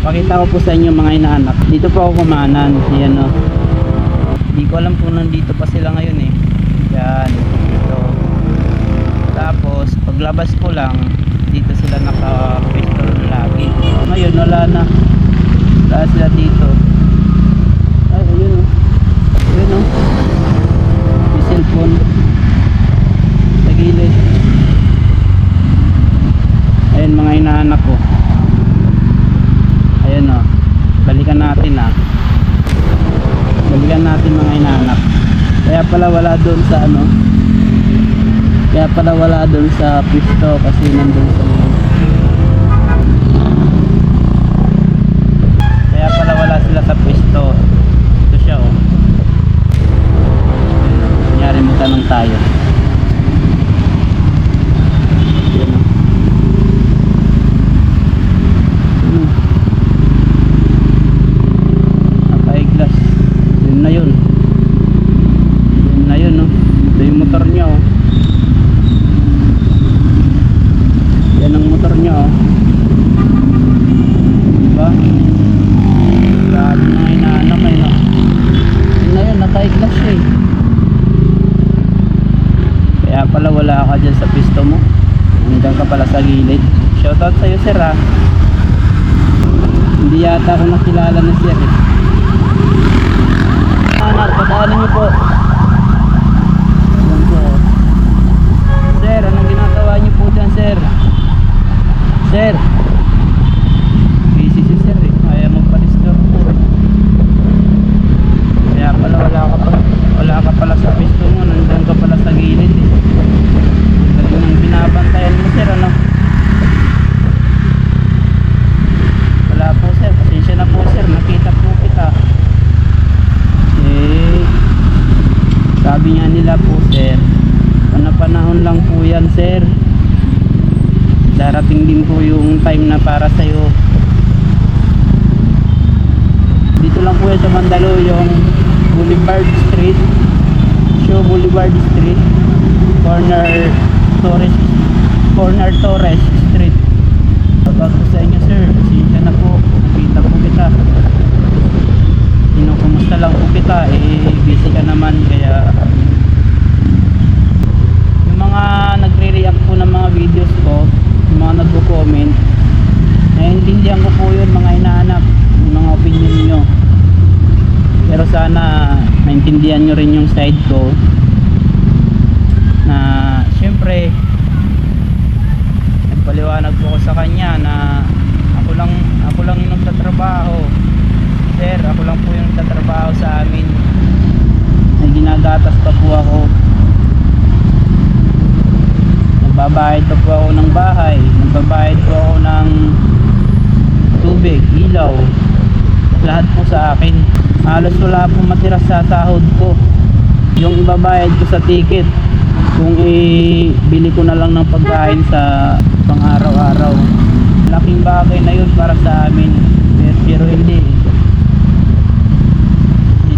Pakita ko po sa inyo mga inaanak. Dito po ako kumanan. Ayan o. Hindi ko alam kung nandito pa sila ngayon eh. Yan. Dito. Tapos paglabas ko lang, dito sila naka-pistol lagi. Ngayon wala na. Wala sila dito. Ay, ayun o. Ayun o. May cellphone. Sa gilid. Ayun mga inaanak ko. Ayun o. Balikan natin ah. Balikan natin mga inaanak. Kaya pala wala doon sa ano. Kaya pala wala doon sa pisto kasi nandun sa kaya pala wala sila sa pisto. Ito siya oh. Kunyari mo tanong tayo. Naka-glass. Yun na yun. Yun na yun oh. Ito yung motor niya oh. Yan ang motor niya oh. Diba? Grabe mga inaanak eh no. Yun na yun, naka-glass siya eh. Kaya pala wala ka dyan sa pisto mo. Nandiyan ka pala sa gilid. Shoutout sa'yo sir ah. Hindi yata ako nakilala na sir eh. Anak, padaanan niyo po. Ayan po. Sir, anong ginagawa niyo po dyan sir? Sir, busy si sir eh. Kaya magpa-restore po eh. Kaya pala wala ka pala sa pisto mo. Nandiyan ka pala sa gilid eh. Galing nang binabantayan mo sir ano. Wala po sir, pasensya na po sir. Nakita po kita. Eh, sabi nga nila po sir, panahon lang po yan sir. Darating din po yung time na para sa'yo. Dito lang po yan sa Mandaluyong, Boulevard Street, Show Boulevard Street, Corner Torres Street. Pagod po sa inyo sir, pasensya na po. Nakita po kita. Kumusta lang po kita, eh busy ka naman. Kaya yung mga nagre-react po ng mga videos ko, yung mga nagko-comment, naiintindihan ko po yun mga inaanak, yung mga opinion nyo. Pero sana maintindihan nyo rin yung side ko na syempre nagpaliwanag po ko sa kanya na ako lang yung nagtatrabaho sir, ako lang po yung nagtatrabaho sa amin. May ginagatas pa po ako. Nagbabayad pa po ako ng bahay. Nagbabayad po ako ng tubig, ilaw. Lahat po sa akin. Halos wala po matira sa sahod ko. Yung ibabayad ko sa ticket, kung ibili ko na lang ng pagkain sa pang araw-araw. Laking bagay na yun para sa amin. Pero hindi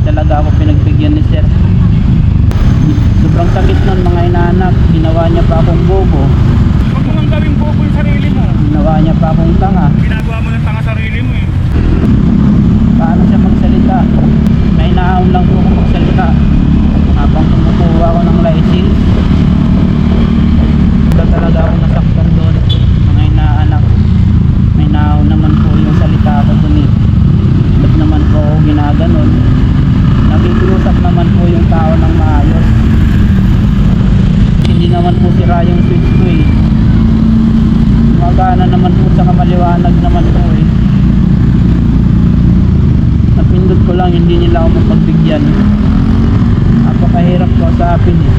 talaga ako pinagbigyan ni sir. Sobrang sakit nun mga inaanak. Ginawa niya pa akong bobo. Huwag mo nang gawing bobo yung sarili mo. Ginawa niya pa akong tanga. Ginagawa mo ng tanga sarili mo eh. Paano siya magsalita? May nahaon lang po ako magsalita habang kumukuha ako ng license. Wala talaga ako nasaktan doon mga inaanak. May nahaon naman po yung salita ko doon eh. Ba't naman po ako ginaganon? Nakikiusap naman po yung tao ng maayos. Hindi naman po sira yung switch ko eh. Magana naman po sa kamaliwanag naman po eh. Napindot ko lang, hindi nila ako mapagbigyan. Napakahirap ko sa akin eh.